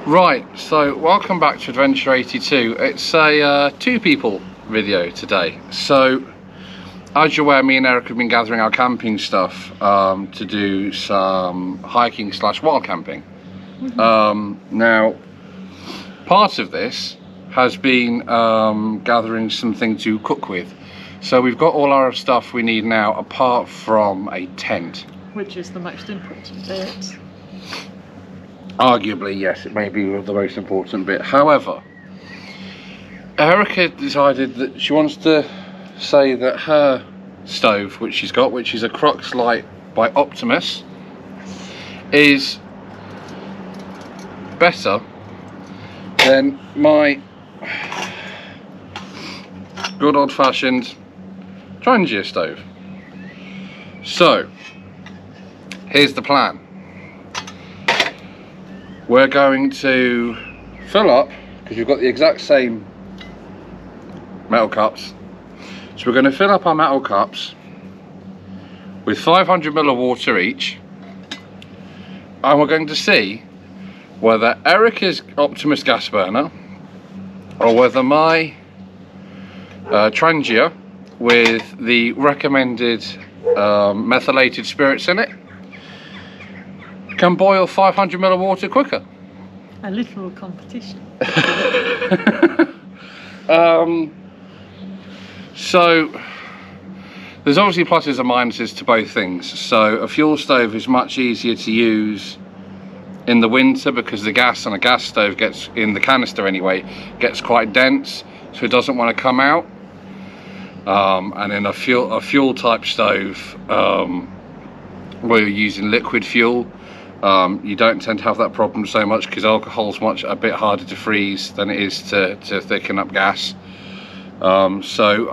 Right, so welcome back to Adventure 82. It's a two people video today. So, as you're aware, me and Eric have been gathering our camping stuff to do some hiking / wild camping. Now, part of this has been gathering something to cook with. So we've got all our stuff we need now apart from a tent. Which is the most important bit. Arguably, yes, it may be the most important bit. However, Erica decided that she wants to say that her stove, which she's got, which is a Crux Lite by Optimus, is better than my good old-fashioned Trangia stove. So, here's the plan. We're going to fill up, because we've got the exact same metal cups, so we're going to fill up our metal cups with 500 ml of water each, and we're going to see whether Erica's Optimus gas burner or whether my Trangia with the recommended methylated spirits in it can boil 500 ml of water quicker. A literal competition. So there's obviously pluses and minuses to both things. So a fuel stove is much easier to use in the winter because the gas on a gas stove gets, in the canister anyway, gets quite dense, so it doesn't want to come out. And in a fuel type stove, where you're using liquid fuel, you don't tend to have that problem so much because alcohol's a bit harder to freeze than it is to thicken up gas. So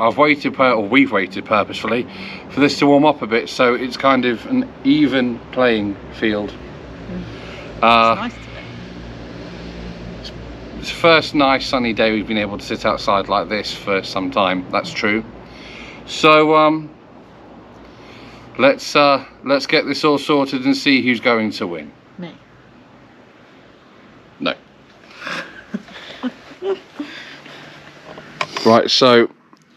we've waited purposefully for this to warm up a bit, so it's kind of an even playing field. It's nice today. It's the first nice sunny day we've been able to sit outside like this for some time, that's true. So let's get this all sorted and see who's going to win. Me. No. Right, so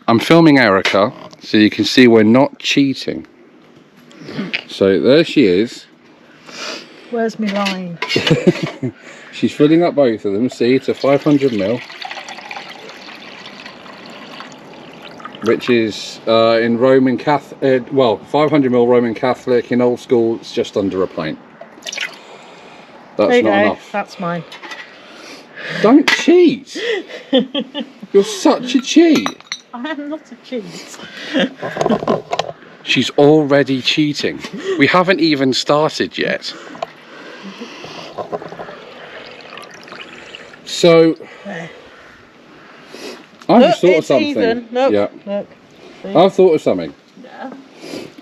I'm filming Erica so you can see we're not cheating. So there she is. Where's my line? She's filling up both of them. See, it's a 500 ml, which is in Roman Catholic, 500 ml Roman Catholic. In old school, it's just under a pint. That's not enough. That's mine. Don't cheat. You're such a cheat. I am not a cheat. She's already cheating. We haven't even started yet. So, I've just thought of something. Even. Look, yeah. Look. See? I've thought of something. Yeah.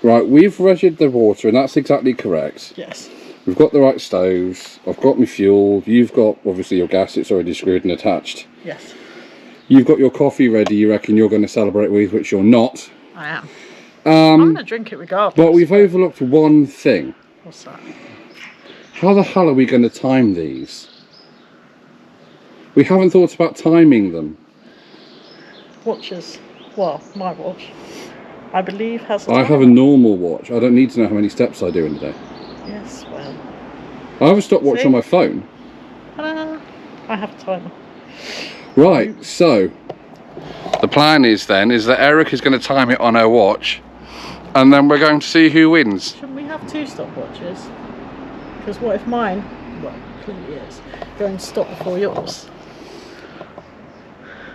Right, we've measured the water, and that's exactly correct. Yes. We've got the right stoves. I've got my fuel. You've got, obviously, your gas. It's already screwed and attached. Yes. You've got your coffee ready. You reckon you're going to celebrate with, which you're not. I am. I'm going to drink it regardless. But we've overlooked one thing. What's that? How the hell are we going to time these? We haven't thought about timing them. Watches. Well, my watch, I believe, has a I have a normal watch. I don't need to know how many steps I do in a day. Yes, well. I have a stopwatch on my phone. I have a timer. Right, so the plan is that Eric is going to time it on her watch, and then we're going to see who wins. Shouldn't we have two stopwatches? Because what if mine, well, clearly is, going to stop before yours?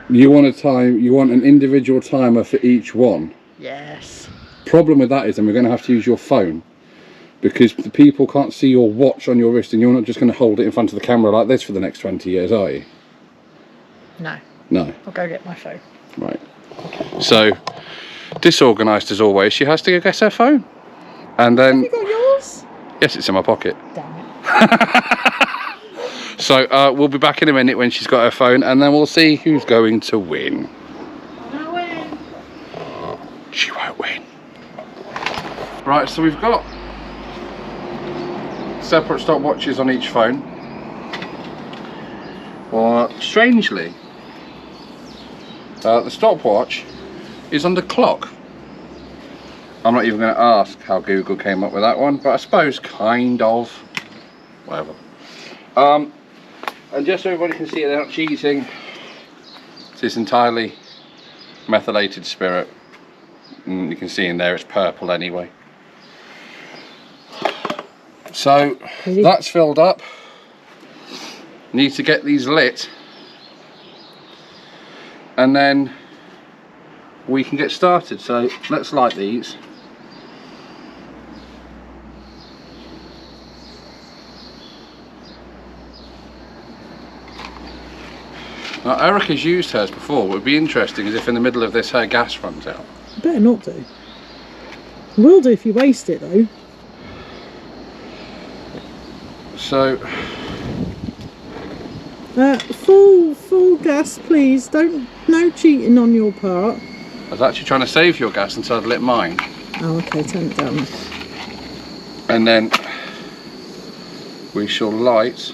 You want an individual timer for each one? Yes. Problem with that is then we're going to have to use your phone, because the people can't see your watch on your wrist, and you're not just going to hold it in front of the camera like this for the next 20 years, are you? No. No. I'll go get my phone. Right. So, disorganised as always, she has to go get her phone. And then... Have you got yours? Yes, it's in my pocket. Damn it. So, we'll be back in a minute when she's got her phone, and then we'll see who's going to win. I'll win. She won't win. Right, so we've got separate stopwatches on each phone. Well, strangely, the stopwatch is on the clock. I'm not even going to ask how Google came up with that one, but I suppose kind of. Whatever. And just so everybody can see it, they're not cheating. It's entirely methylated spirit. And you can see in there it's purple anyway. So that's filled up. Need to get these lit. And then we can get started. So let's light these. Now Erica's used hers before. What would be interesting is if in the middle of this her gas runs out. Better not do. Will do if you waste it though. So full gas please. No cheating on your part. I was actually trying to save your gas until I'd lit mine. Oh okay, turn it down. And then we shall light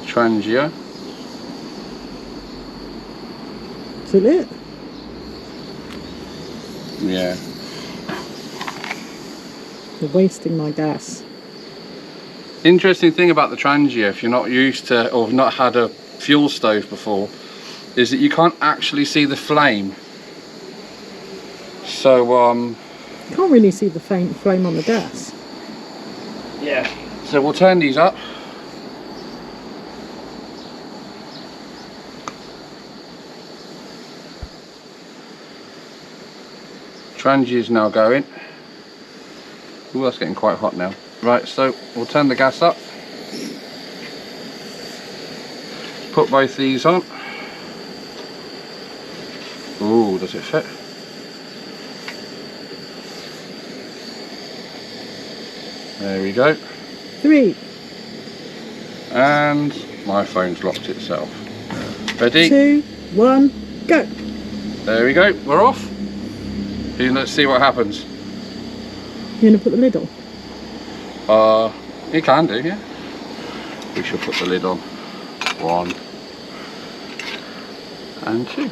Trangia. Is it lit? Yeah. You're wasting my gas. Interesting thing about the Trangia, if you're not used to or have not had a fuel stove before, is that you can't actually see the flame. So You can't really see the flame on the gas. yeah. So we'll turn these up. Trangia is now going. Ooh, that's getting quite hot now. Right, so we'll turn the gas up. Put both these on. Ooh, does it fit? There we go. 3, And my phone's locked itself. Ready? 2, 1, go. There we go, we're off. Let's see what happens. You're going to put the lid on? You can do, yeah. We shall put the lid on. 1 and 2.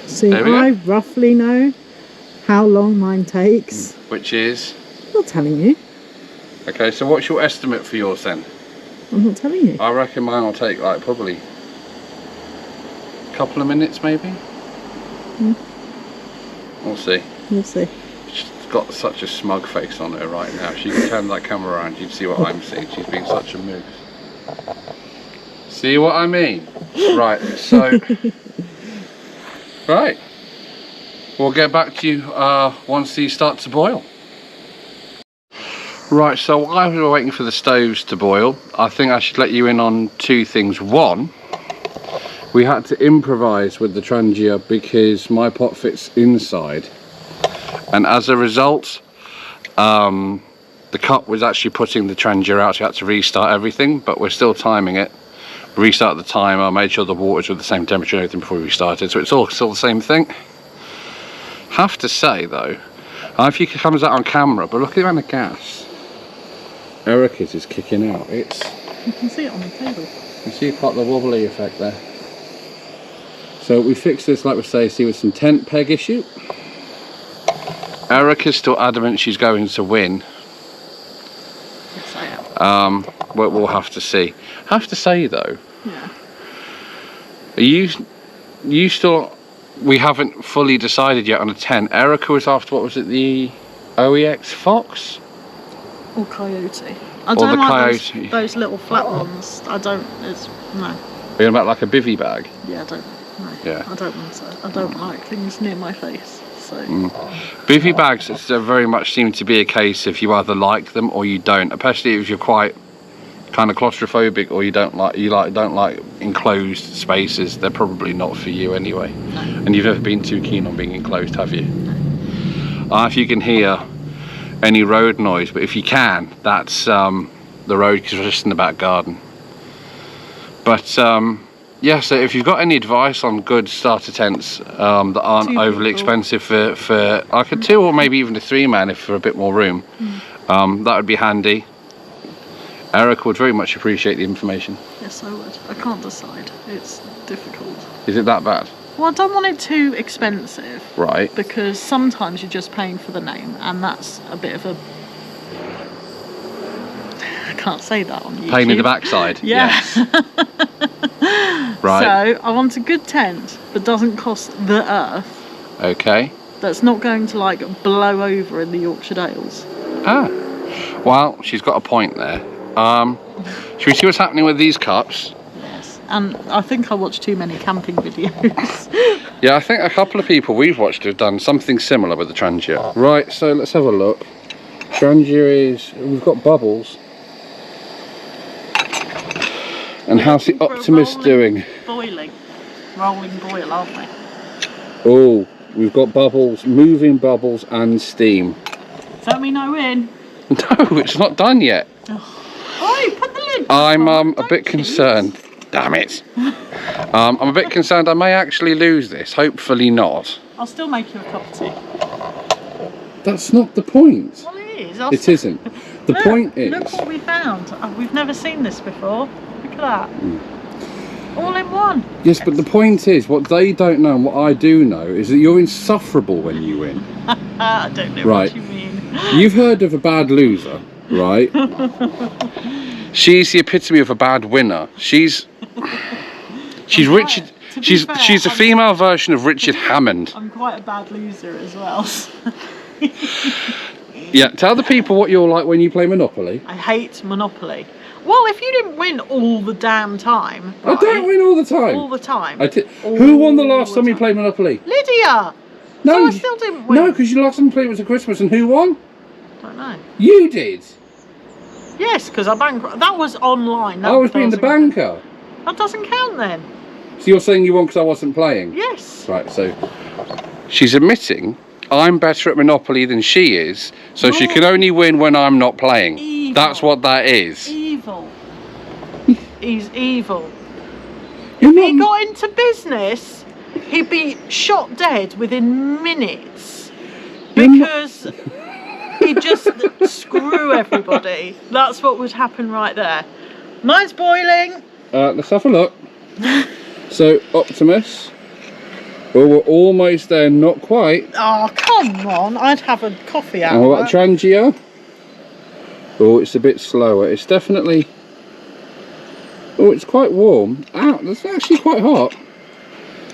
See, I roughly know how long mine takes. Which is? I'm not telling you. Okay, so what's your estimate for yours then? I'm not telling you. I reckon mine will take like probably a couple of minutes maybe. We'll see. We'll see. She's got such a smug face on her right now. She can turn that camera around, you'd see what I'm seeing. She's being such a moose. See what I mean? Right, so right. We'll get back to you once these start to boil. Right, so while we were waiting for the stoves to boil, I think I should let you in on 2 things. One, we had to improvise with the Trangia because my pot fits inside, and as a result the cup was actually putting the Trangia out, so we had to restart everything, but we're still timing it. Restart the timer, made sure the waters were the same temperature and everything before we started, so it's all still the same thing. Have to say though, I don't know if it comes out on camera, but look at the amount of gas Erica's is kicking out. It's, You can see it on the table. you see quite the wobbly effect there. So we fixed this, like we say, see, with some tent peg issue. Erica's still adamant she's going to win. Yes, I am. We'll have to see. Have to say though, Yeah. are you still? We haven't fully decided yet on a tent. Erica was after, what was it, the OEX Fox? Or Coyote. I Or don't the like Coyote. those little flat ones. I don't, no. Are you about like a bivvy bag? Yeah, I don't, no. Yeah. I don't want to. I don't like things near my face, so. Bivvy bags, it's very much seem to be a case if you either like them or you don't, especially if you're quite kind of claustrophobic or you don't like enclosed spaces. They're probably not for you anyway. No. And you've never been too keen on being enclosed, have you? No. If you can hear any road noise, but if you can, that's the road, because we're just in the back garden. But yeah, so if you've got any advice on good starter tents that aren't 2 overly people. expensive for like a 2 or maybe even a 3 man, if for a bit more room, that would be handy. Eric would very much appreciate the information. Yes, I would. I can't decide. It's difficult. Is it that bad? Well, I don't want it too expensive. Right. Because sometimes you're just paying for the name, and that's a bit of a... I can't say that on YouTube. Pain in the backside. Yeah. Yes. Right. So, I want a good tent that doesn't cost the earth. Okay. That's not going to, like, blow over in the Yorkshire Dales. Ah. Well, she's got a point there. Should we see what's happening with these cups? Yes. And I think I watched too many camping videos. Yeah, I think a couple of people we've watched have done something similar with the Trangia. Right, so let's have a look. Trangia is... We've got bubbles. And how's the Optimus doing? Rolling boil, aren't we? Oh, we've got bubbles, moving bubbles and steam. Does that mean I win? No, it's not done yet. Oh, put the lid back I'm on, a bit concerned. Damn it. I'm a bit concerned I may actually lose this. Hopefully not. I'll still make you a cup of tea. That's not the point. Well, it is. It isn't. The point is... Look what we found. We've never seen this before. Look at that. All in one. Yes, but the point is, what they don't know and what I do know is that you're insufferable when you win. I don't know Right. what you mean. You've heard of a bad loser, right? She's the epitome of a bad winner. She's Richard. To be She's fair, a female version of Richard Hammond. I'm quite a bad loser as well. Yeah, tell the people what you're like when you play Monopoly. I hate Monopoly. Well, if you didn't win all the damn time, right? I don't win all the time. All the time. Who won the last time you played Monopoly? Lydia. No, So I still didn't win. No, because your last time you played was at Christmas, and who won? I don't know. You did. Yes, because I bankrupt. That was online. That I was being the doesn't- banker. That doesn't count then. So you're saying you won because I wasn't playing? Yes. Right, so she's admitting I'm better at Monopoly than she is, so she can only win when I'm not playing. Evil. That's what that is. Evil. He's evil. You're If he not- got into business, he'd be shot dead within minutes. Because he'd just screw everybody. That's what would happen right there. Mine's boiling. Let's have a look. So, Optimus. Well, we're almost there, not quite. Oh, come on. I'd have a coffee out And of what about that. Trangia? Oh, it's a bit slower. It's definitely... Oh, it's quite warm. Ow, that's actually quite hot.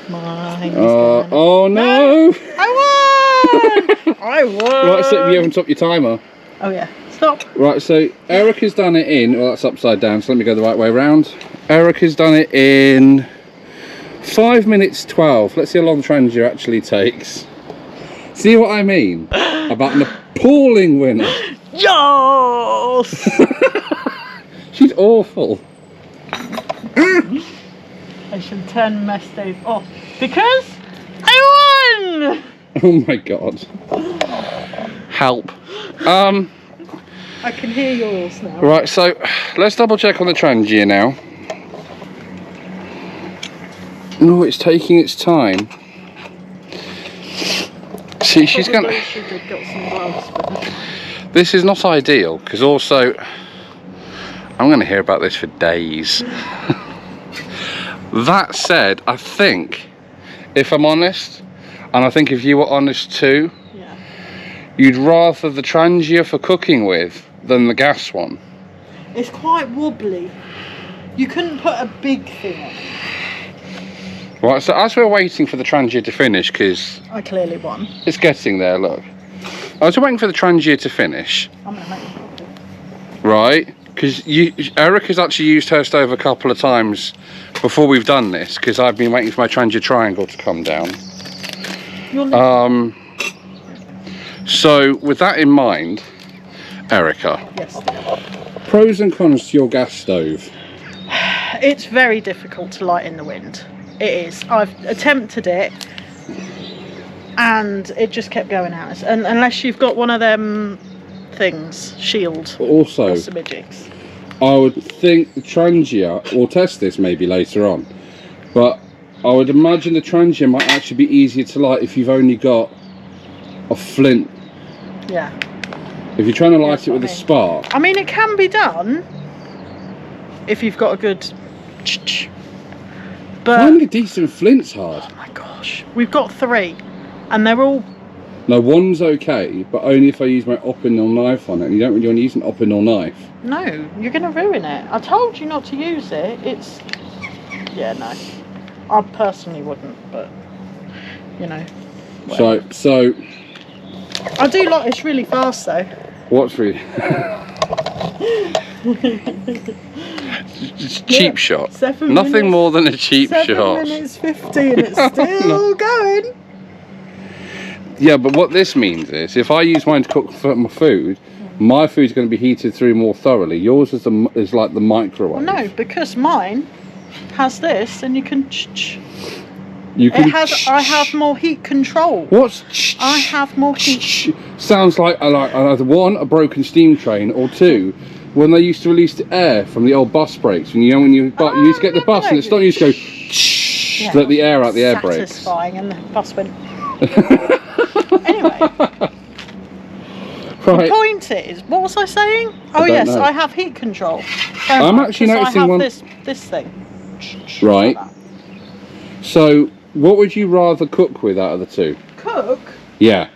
Mine is Oh no! I won! I won! Right, so you haven't stopped your timer. Oh yeah, stop. Right, so Eric has done it in... Well, that's upside down, so let me go the right way around. Eric has done it in 5 minutes 12. Let's see how long Trangia actually takes. See what I mean? About an appalling winner. Yes! She's awful. I should turn my stove off because I won! Oh my god. Help. I can hear yours now. Right, so let's double check on the Trangia now. No, it's taking its time. See, she's gonna... Probably should have got some gloves, but... This is not ideal, because also... I'm going to hear about this for days. That said, I think, if I'm honest, and I think if you were honest too, Yeah. you'd rather the Trangia for cooking with than the gas one. It's quite wobbly. You couldn't put a big thing on. Right, so as we're waiting for the Trangia to finish, because I clearly won. it's getting there, look. As we're waiting for the Trangia to finish, I'm going to make a coffee. right, because Eric has actually used her stove a couple of times before we've done this, because I've been waiting for my Trangia triangle to come down. So with that in mind, Erica, Yes. pros and cons to your gas stove. It's very difficult to light in the wind. It is. I've attempted it and it just kept going out. And unless you've got one of them things, shield Also, or simijigs. I would think the Trangia, we'll test this maybe later on, but I would imagine the Trangia might actually be easier to light if you've only got a flint. Yeah. If you're trying to light That's it with what a I mean. spark. I mean, it can be done, if you've got a good. Finding But a decent flint's hard. oh my gosh, we've got 3, and they're all. No, one's okay, but only if I use my opinel knife on it. And you don't really want to use an opinel knife. No, you're going to ruin it. I told you not to use it. It's. Yeah, no. I personally wouldn't, but you know. Whatever. So. I do like it's really fast though. What's really? It's a cheap shot. 7 Nothing minutes, more than a cheap 7 shot. 7 minutes 50 and it's still going. Yeah, but what this means is, if I use mine to cook my food, my food's going to be heated through more thoroughly. Yours is like the microwave. Well, no, because mine has this, and you can. You can. I have more heat control. What's? I have more heat. Sounds like either 1, a broken steam train, or 2, when they used to release the air from the old bus brakes. When you used to get the bus and it's not used to go. Yeah, let the air out the air brakes. Satisfying, and the bus went. Anyway. Right. The point is, what was I saying? Oh yes, I have heat control. I'm actually noticing I have one. This thing. Right. Like So, what would you rather cook with out of the 2? cook Yeah.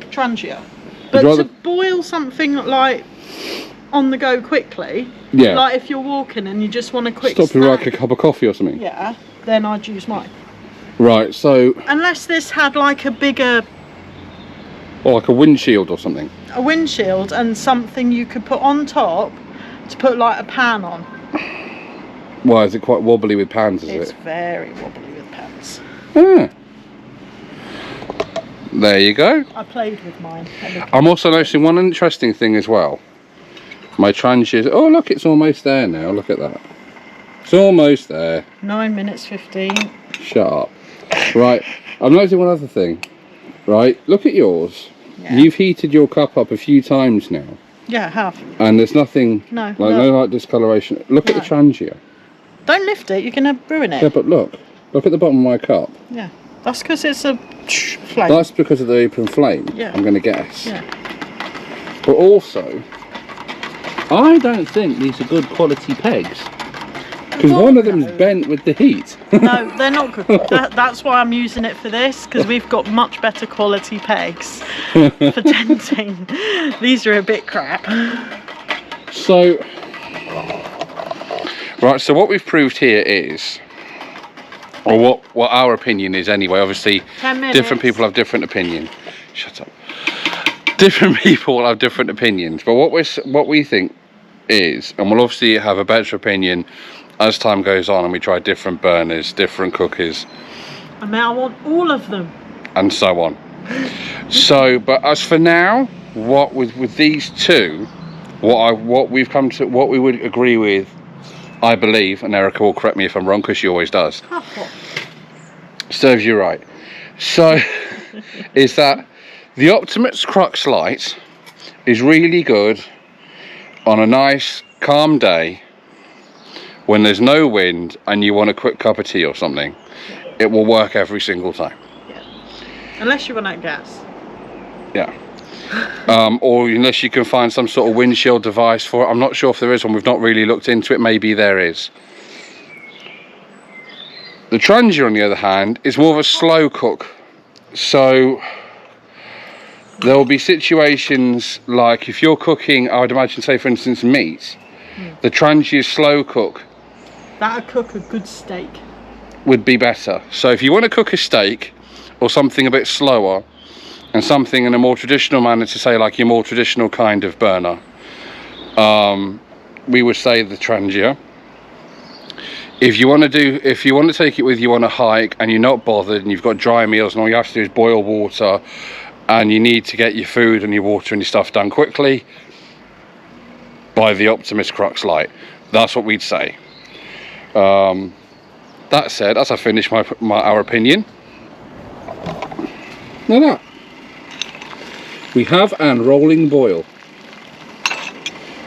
Trangia, but rather... to boil something like on the go quickly. Yeah. Like if you're walking and you just want a quick. Stop with snack, like a cup of coffee or something. Yeah. Then I'd use mine. Right. So. Unless this had like a bigger. Or like a windshield or something. A windshield and something you could put on top to put like a pan on. Why is it quite wobbly with pans? It's very wobbly with pans. Yeah. There you go. I played with mine. I'm also noticing one interesting thing as well. My Trangia. Oh look, it's almost there now. Look at that. It's almost there. 9 minutes 15. Shut up. Right. I'm noticing one other thing. Right. Look at yours. Yeah. You've heated your cup up a few times now. Yeah, I have. And there's nothing. No. No like discoloration. Look at the Trangia. Don't lift it. You're gonna ruin it. Yeah, but look at the bottom of my cup. Yeah. That's because it's a flame. That's because of the open flame. Yeah. I'm going to guess. Yeah. But also, I don't think these are good quality pegs. Because one of them's bent with the heat. No, they're not good. That's why I'm using it for this, because we've got much better quality pegs for denting. These are a bit crap. So, right, so what we've proved here is, or what our opinion is anyway, obviously 10 minutes. Different people have different opinions. Shut up. Different people have different opinions, but what we think is, and we'll obviously have a better opinion as time goes on and we try different burners, different cookers. I mean, I want all of them. And so on. So, but as for now, what with these 2, what we've come to, what we would agree with, I believe, and Erica will correct me if I'm wrong because she always does. Serves you right. So, is that the Optimus Crux Lite is really good on a nice, calm day when there's no wind and you want a quick cup of tea or something. It will work every single time. Yeah. Unless you run out of gas. Yeah. Or unless you can find some sort of windshield device for it. I'm not sure if there is one. We've not really looked into it. Maybe there is. The Trangia, on the other hand, is more of a slow cook. So there will be situations like if you're cooking, I would imagine, say for instance, meat. The Trangia slow cook. That'd cook a good steak. Would be better. So if you want to cook a steak or something a bit slower, and something in a more traditional manner, to say like your more traditional kind of burner, we would say the Trangia. If you want to take it with you on a hike and you're not bothered and you've got dry meals and all you have to do is boil water and you need to get your food and your water and your stuff done quickly, buy the Optimus Crux Lite. That's what we'd say. That said, as I finish our opinion, now that we have an rolling boil,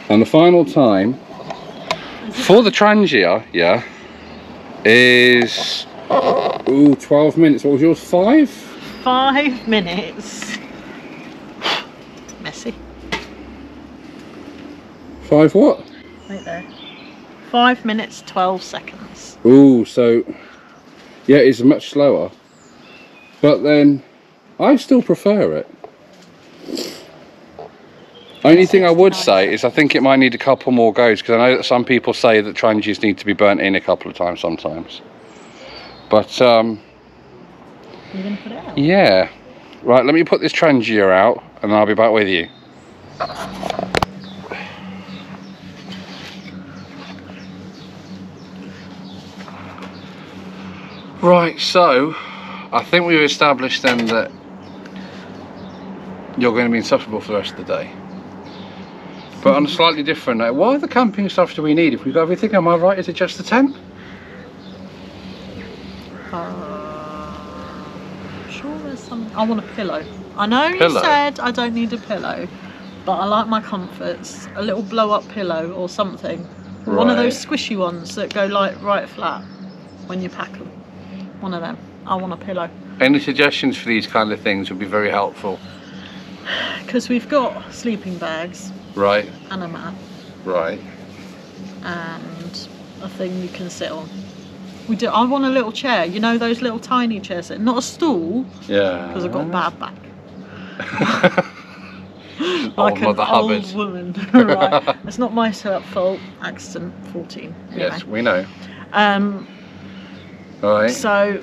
and the final time for the Trangia, yeah, is 12 minutes. What was yours? 5? 5 minutes. Messy. 5 what? Right there. 5 minutes 12 seconds. Ooh, so yeah, it's much slower, but then I still prefer it. Only thing I would say is I think it might need a couple more goes, because I know that some people say that Trangias need to be burnt in a couple of times sometimes. But You're gonna put it out? yeah. Right, let me put this Trangia out and I'll be back with you. Right, so I think we've established then that you're going to be insufferable for the rest of the day. But on a slightly different note, what other camping stuff do we need? If we've got everything, am I right? Is it just the tent? Sure there's some. I want a pillow. I know you said I don't need a pillow, but I like my comforts. A little blow up pillow or something. Right. One of those squishy ones that go like right flat when you pack them. One of them. I want a pillow. Any suggestions for these kind of things would be very helpful. Because we've got sleeping bags. Right. And a mat. Right. And a thing you can sit on. We do. I want a little chair. You know those little tiny chairs. Not a stool. Yeah. Because I've got a bad back. Like an old old woman. Right. It's not my fault. Accident 14. Anyway. Yes, we know. Right. So,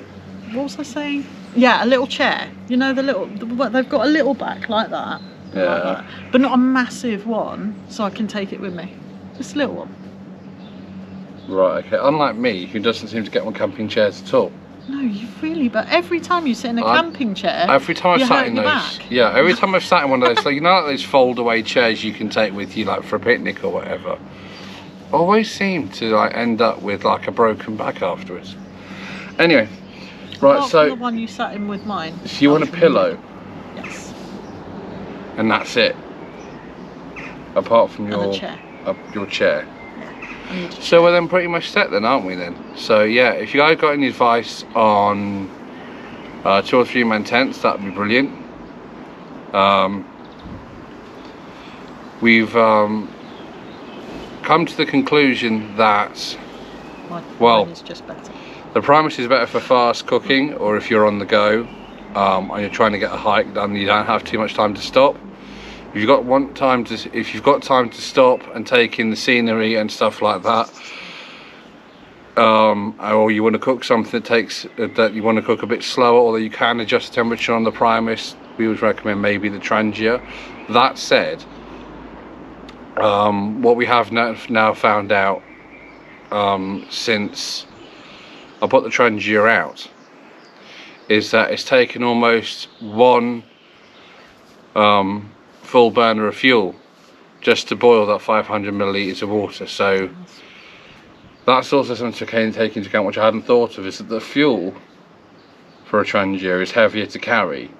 what was I saying? Yeah, a little chair. You know they've got a little back like that. Yeah. Like that. But not a massive one, so I can take it with me. Just a little one. Right, okay. Unlike me, who doesn't seem to get on camping chairs at all. No, you really, but every time you sit in a camping chair, every time I've sat in those, back. yeah, every time I've sat in one of those, like, you know, like those fold-away chairs you can take with you, like for a picnic or whatever, always seem to like end up with like a broken back afterwards. Anyway, right, apart so from the one you sat in with mine. So you want a pillow? Yes. And that's it. Apart from And a chair. Your chair. Yeah. So we're then pretty much set then, aren't we then? So yeah, if you guys got any advice on 2 or 3 man tents, that'd be brilliant. We've come to the conclusion that mine is just better. The Primus is better for fast cooking, or if you're on the go and you're trying to get a hike done, you don't have too much time to stop. If you've got time to stop and take in the scenery and stuff like that, or you want to cook something that you want to cook a bit slower, although you can adjust the temperature on the Primus, we would recommend maybe the Trangia. That said, what we have now found out since I put the Trangia out is that it's taken almost 1 full burner of fuel just to boil that 500 millilitres of water. So that's also something to take into account, which I hadn't thought of, is that the fuel for a Trangia is heavier to carry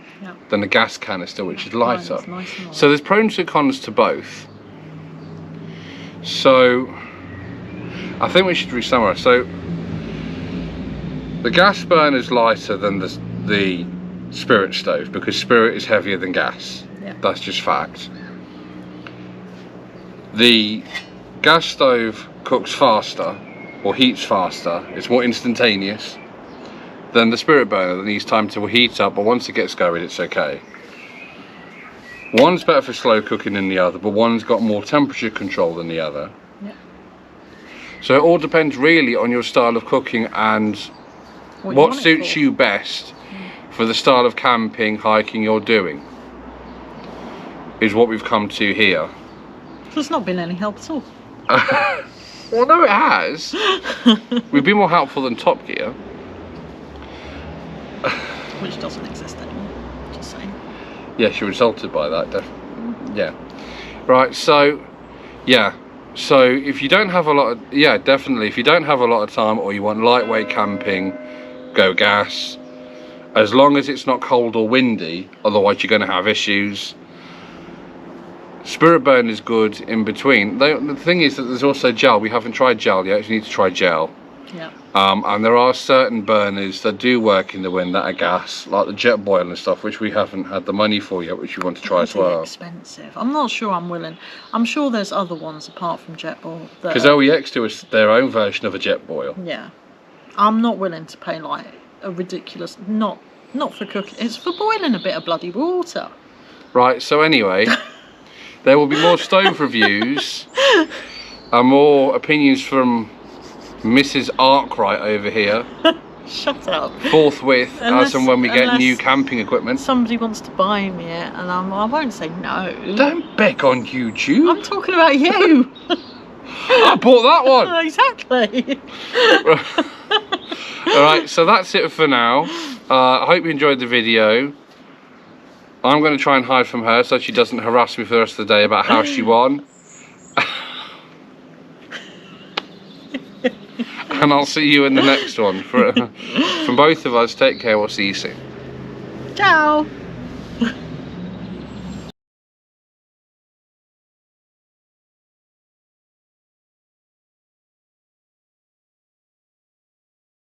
than a gas canister, which is lighter. Nice. So there's pros and cons to both. So I think we should re-summarise. So the gas burner is lighter than the spirit stove, because spirit is heavier than gas. Yeah. That's just fact. The gas stove cooks faster, or heats faster, it's more instantaneous than the spirit burner that needs time to heat up, but once it gets going it's okay. One's better for slow cooking than the other, but one's got more temperature control than the other. Yeah. So it all depends really on your style of cooking and what suits you best for the style of camping, hiking you're doing, is what we've come to here. There's not been any help at all. Well, no, it has. We've been more helpful than Top Gear. Which doesn't exist anymore, just saying. Yes, you're insulted by that, yeah. Right, so, yeah. So if you don't have a lot of, definitely, if you don't have a lot of time or you want lightweight camping, go gas. As long as it's not cold or windy, otherwise you're going to have issues. Spirit burn is good in between. The thing is that there's also gel. We haven't tried gel yet, you need to try gel. Yeah. And there are certain burners that do work in the wind that are gas, like the jet boil and stuff, which we haven't had the money for yet, which we want to try as well. Expensive. I'm not sure I'm willing. I'm sure there's other ones apart from jet boil. Because OEX do their own version of a jet boil. Yeah. I'm not willing to pay like a ridiculous, not for cooking, it's for boiling a bit of bloody water. Right, so anyway, there will be more stove reviews and more opinions from Mrs. Arkwright over here. Shut up. Forthwith, as and when we get new camping equipment. Somebody wants to buy me it, and I won't say no. Don't beg on YouTube. I'm talking about you. I bought that one. Exactly. Alright, so that's it for now. I hope you enjoyed the video. I'm going to try and hide from her so she doesn't harass me for the rest of the day about how she won. And I'll see you in the next one. From both of us, take care. We'll see you soon. Ciao.